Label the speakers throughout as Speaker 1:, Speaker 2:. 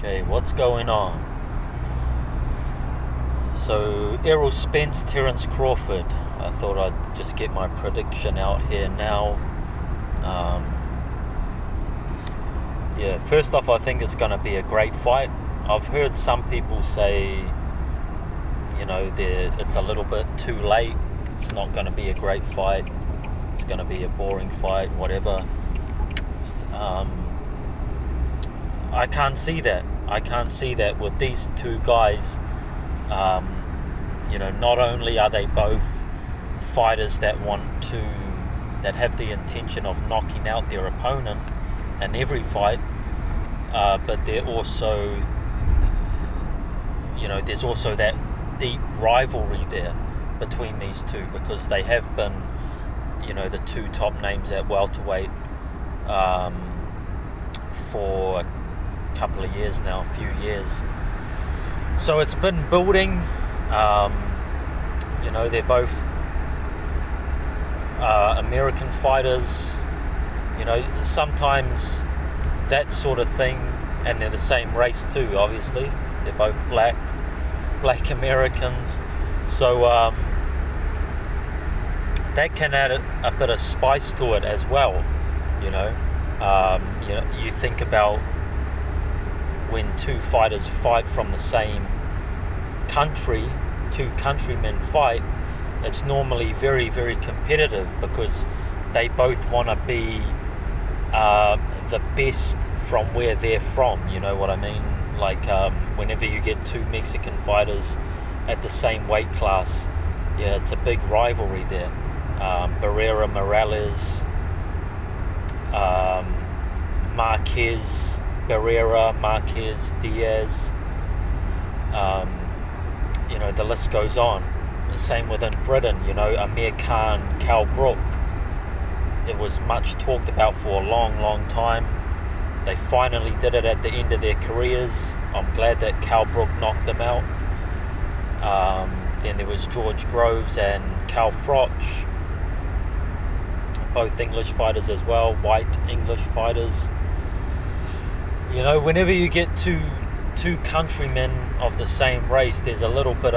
Speaker 1: Okay, what's going on? So, Errol Spence, Terence Crawford. I thought I'd just get my prediction out here now. First off, I think it's going to be a great fight. I've heard some people say, it's a little bit too late. It's not going to be a great fight. It's going to be a boring fight, whatever. I can't see that. I can't see that with these two guys. Not only are they both fighters that have the intention of knocking out their opponent in every fight, but they're also, there's also that deep rivalry there between these two, because they have been, the two top names at welterweight for a couple of years now, a few years. So it's been building. They're both American fighters. Sometimes that sort of thing, and they're the same race too, obviously. They're both black Americans. So that can add a bit of spice to it as well. You think about when two fighters fight from the same country, two countrymen fight, it's normally very, very competitive, because they both want to be the best from where they're from, you know what I mean? Like whenever you get two Mexican fighters at the same weight class, it's a big rivalry there. Barrera, Morales, Marquez, Barrera, Marquez, Diaz, the list goes on. The same within Britain, Amir Khan, Cal Brook. It was much talked about for a long, long time. They finally did it at the end of their careers. I'm glad that Cal Brook knocked them out. Then there was George Groves and Cal Froch, both English fighters as well, white English fighters. Whenever you get two countrymen of the same race, it's a little bit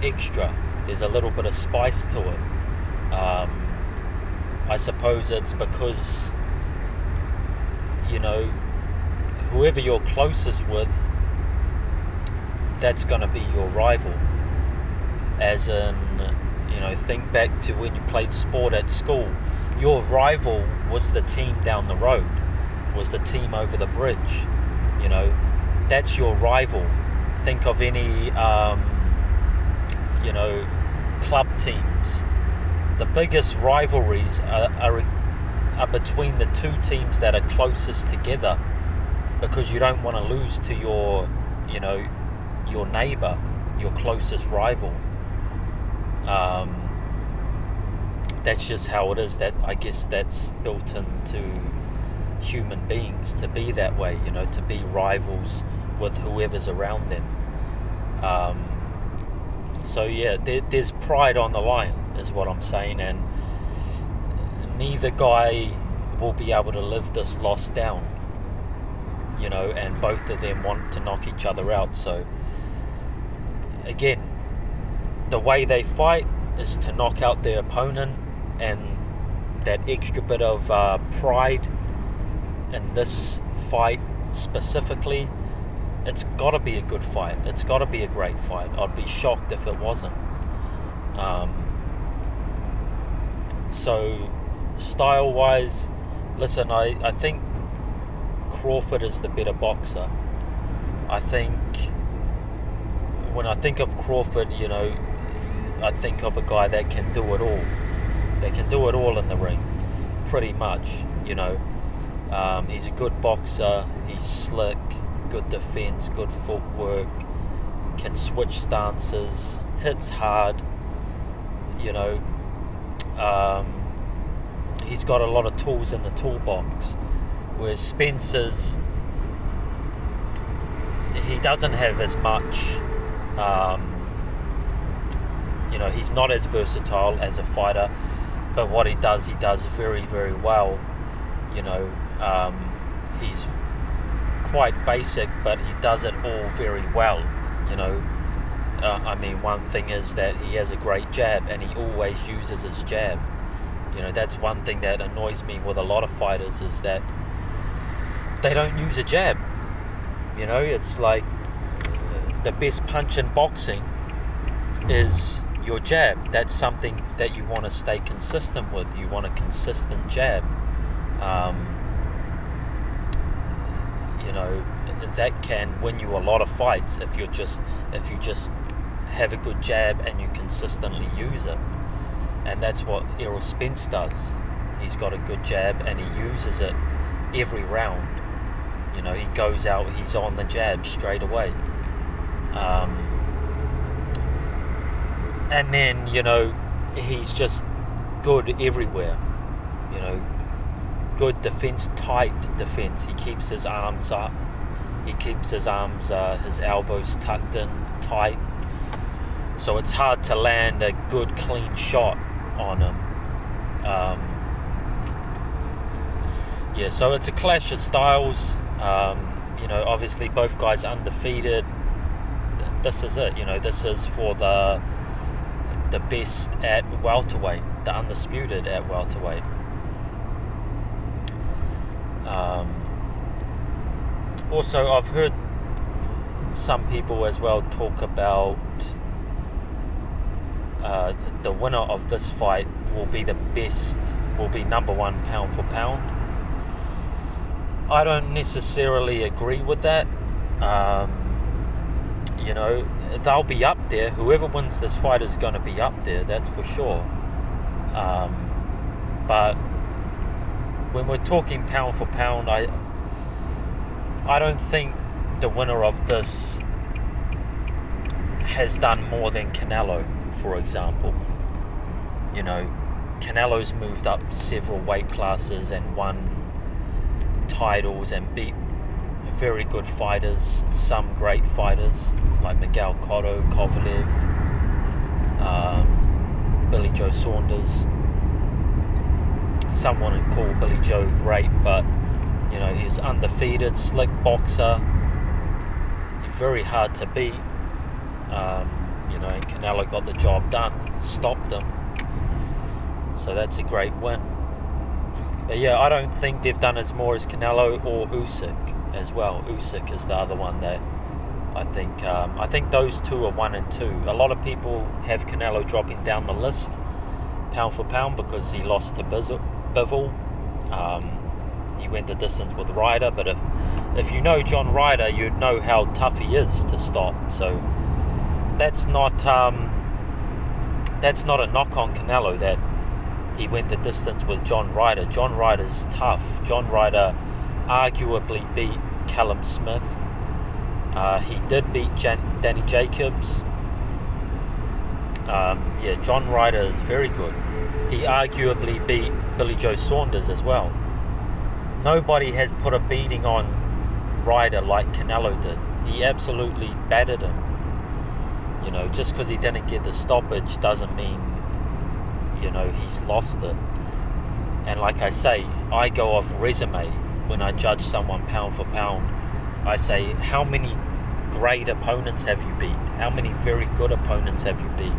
Speaker 1: extra. There's a little bit of spice to it. I suppose it's because, whoever you're closest with, that's going to be your rival. As in, think back to when you played sport at school. Your rival was the team down the road, was the team over the bridge. That's your rival. Think of any, club teams. The biggest rivalries are between the two teams that are closest together, because you don't want to lose to your neighbor, your closest rival. That's just how it is. That, I guess, that's built into human beings, to be that way, to be rivals with whoever's around them. There's pride on the line, is what I'm saying, and neither guy will be able to live this loss down, and both of them want to knock each other out. So again, the way they fight is to knock out their opponent, and that extra bit of pride in this fight specifically, it's got to be a good fight. It's got to be a great fight. I'd be shocked if it wasn't. So style-wise, listen, I think Crawford is the better boxer. I think when I think of Crawford, I think of a guy that can do it all. They can do it all in the ring, pretty much. He's a good boxer. He's slick, good defense, good footwork, can switch stances, hits hard. He's got a lot of tools in the toolbox, whereas Spence's, he doesn't have as much. He's not as versatile as a fighter, but what he does very, very well. He's quite basic, but he does it all very well. You know, I mean, one thing is that he has a great jab, and he always uses his jab. You know, that's one thing that annoys me with a lot of fighters, is that they don't use a jab. You know, it's like the best punch in boxing is your jab. That's something that you want to stay consistent with. You want a consistent jab. You know, that can win you a lot of fights if you just have a good jab and you consistently use it. And that's what Errol Spence does. He's got a good jab and he uses it every round. You know, he goes out, he's on the jab straight away. And then, you know, he's just good everywhere. You know, good defense, tight defense. He keeps his arms up. He keeps his arms, his elbows tucked in tight. So it's hard to land a good, clean shot on him. Yeah, so it's a clash of styles. You know, obviously both guys undefeated. This is it. You know, this is for the best at welterweight, the undisputed at welterweight. Also, I've heard some people as well talk about the winner of this fight will be the best, will be number one pound for pound. I don't necessarily agree with that. You know, they'll be up there. Whoever wins this fight is going to be up there, that's for sure. But when we're talking pound for pound, I don't think the winner of this has done more than Canelo, for example. You know, Canelo's moved up several weight classes and won titles and beat very good fighters, some great fighters like Miguel Cotto, Kovalev, Billy Joe Saunders. Some want to call Billy Joe great, but you know, he's undefeated, slick boxer. He's very hard to beat. You know, and Canelo got the job done, stopped him. So that's a great win. But yeah, I don't think they've done as more as Canelo or Usyk as well. Usyk is the other one that I think those two are 1 and 2. A lot of people have Canelo dropping down the list pound for pound because he lost to Bivol. He went the distance with Ryder, but if you know John Ryder, you'd know how tough he is to stop. So that's not a knock on Canelo that he went the distance with John Ryder. John Ryder's tough. John Ryder arguably beat Callum Smith. He did beat Danny Jacobs. Yeah, John Ryder is very good. He arguably beat Billy Joe Saunders as well. Nobody has put a beating on Ryder like Canelo did. He absolutely battered him. You know, just because he didn't get the stoppage doesn't mean, you know, he's lost it. And like I say, I go off resume when I judge someone pound for pound. I say, how many great opponents have you beat? How many very good opponents have you beat?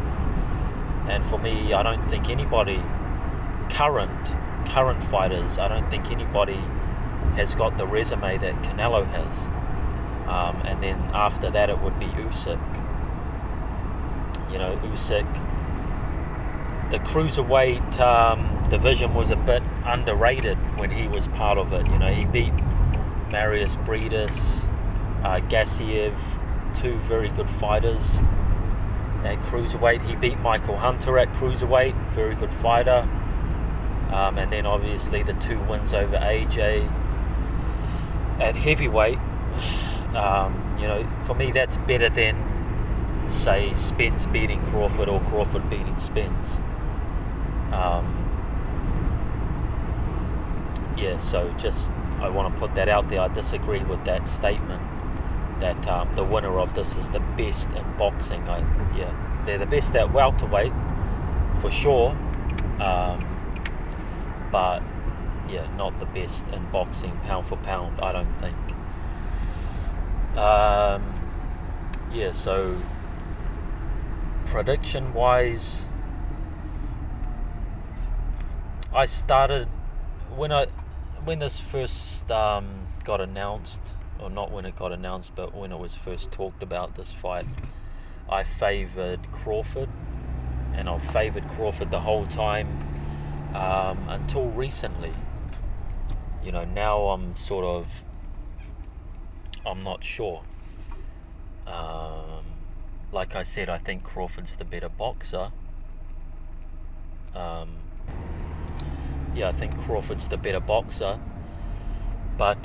Speaker 1: And for me, I don't think anybody, current fighters, I don't think anybody has got the resume that Canelo has. And then after that, it would be Usyk. You know, Usyk, the cruiserweight division was a bit underrated when he was part of it. You know, he beat Marius Briedis, Gassiev, two very good fighters at cruiserweight. He beat Michael Hunter at cruiserweight, very good fighter. And then obviously the 2 wins over AJ at heavyweight. You know, for me that's better than, say, Spence beating Crawford or Crawford beating Spence. Yeah, so just I want to put that out there. I disagree with that statement that the winner of this is the best in boxing. Yeah, they're the best at welterweight for sure, but yeah, not the best in boxing pound for pound, I don't think. yeah, so prediction wise, I started when this first got announced, or not when it got announced, but when it was first talked about, this fight, I favoured Crawford, and I've favoured Crawford the whole time until recently. Now I'm not sure. Like I said, I think Crawford's the better boxer. I think Crawford's the better boxer, but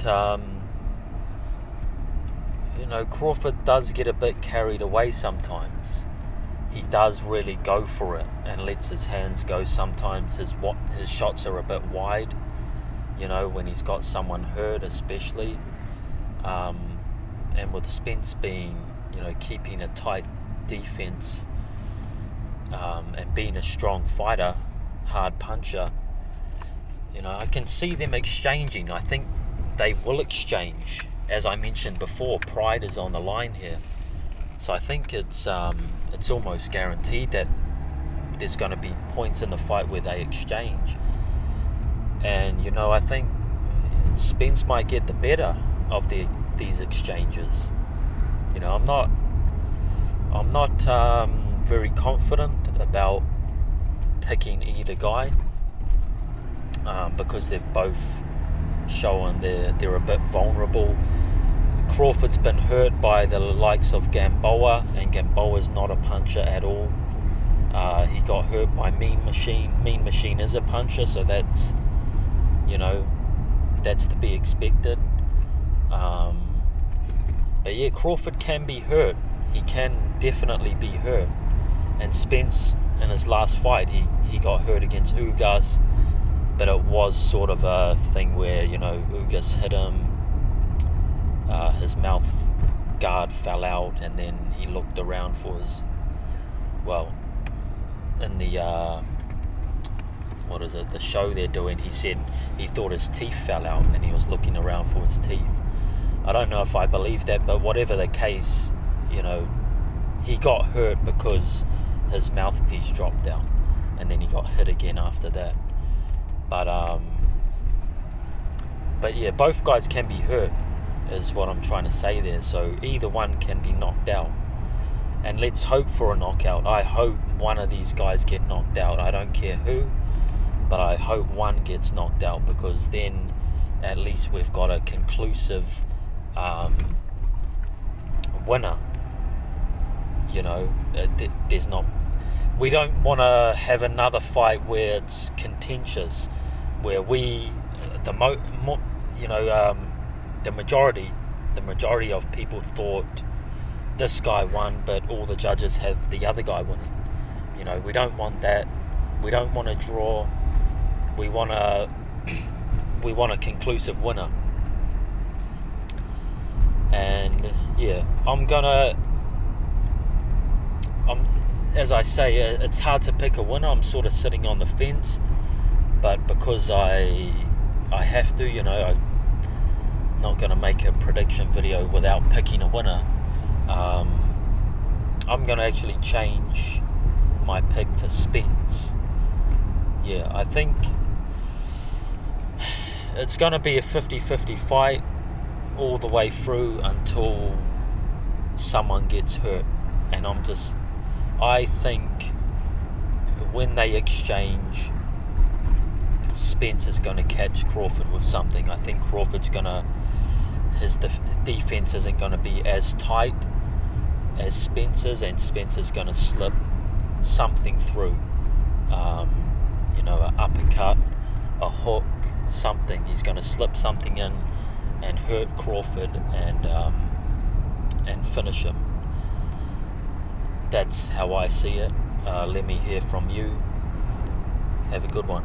Speaker 1: Crawford does get a bit carried away sometimes. He does really go for it and lets his hands go. Sometimes his shots are a bit wide, when he's got someone hurt especially. And with Spence being, keeping a tight defense and being a strong fighter, hard puncher, I can see them exchanging. I think they will exchange. As I mentioned before, pride is on the line here. So I think it's almost guaranteed that there's going to be points in the fight where they exchange. And, I think Spence might get the better of these exchanges. I'm not very confident about picking either guy because they've both shown they're a bit vulnerable. Crawford's been hurt by the likes of Gamboa, and Gamboa's not a puncher at all. He got hurt by Mean Machine. Mean Machine is a puncher, so that's to be expected. But yeah, Crawford can be hurt. He can definitely be hurt. And Spence, in his last fight, he got hurt against Ugas, but it was sort of a thing where, Ugas hit him, his mouth guard fell out, and then he looked around for his, in the, the show they're doing, he said he thought his teeth fell out, and he was looking around for his teeth. I don't know if I believe that, but whatever the case, he got hurt because his mouthpiece dropped down, and then he got hit again after that. But yeah, both guys can be hurt, is what I'm trying to say there. So either one can be knocked out, and let's hope for a knockout. I hope one of these guys get knocked out. I don't care who, but I hope one gets knocked out, because then at least we've got a conclusive winner. There's not. We don't want to have another fight where it's contentious, where the majority of people thought this guy won, but all the judges have the other guy winning. We don't want that. We don't want a draw. We want a conclusive winner. And yeah, as I say, it's hard to pick a winner. I'm sort of sitting on the fence, but because I have to, I'm not going to make a prediction video without picking a winner. I'm going to actually change my pick to Spence. Yeah, I think it's going to be a 50-50 fight all the way through until someone gets hurt. And I think when they exchange, Spence is going to catch Crawford with something. I think Crawford's his defense isn't going to be as tight as Spence's, and Spencer's going to slip something through. An uppercut, a hook, something. He's going to slip something in and hurt Crawford and finish him. That's how I see it. Let me hear from you. Have a good one.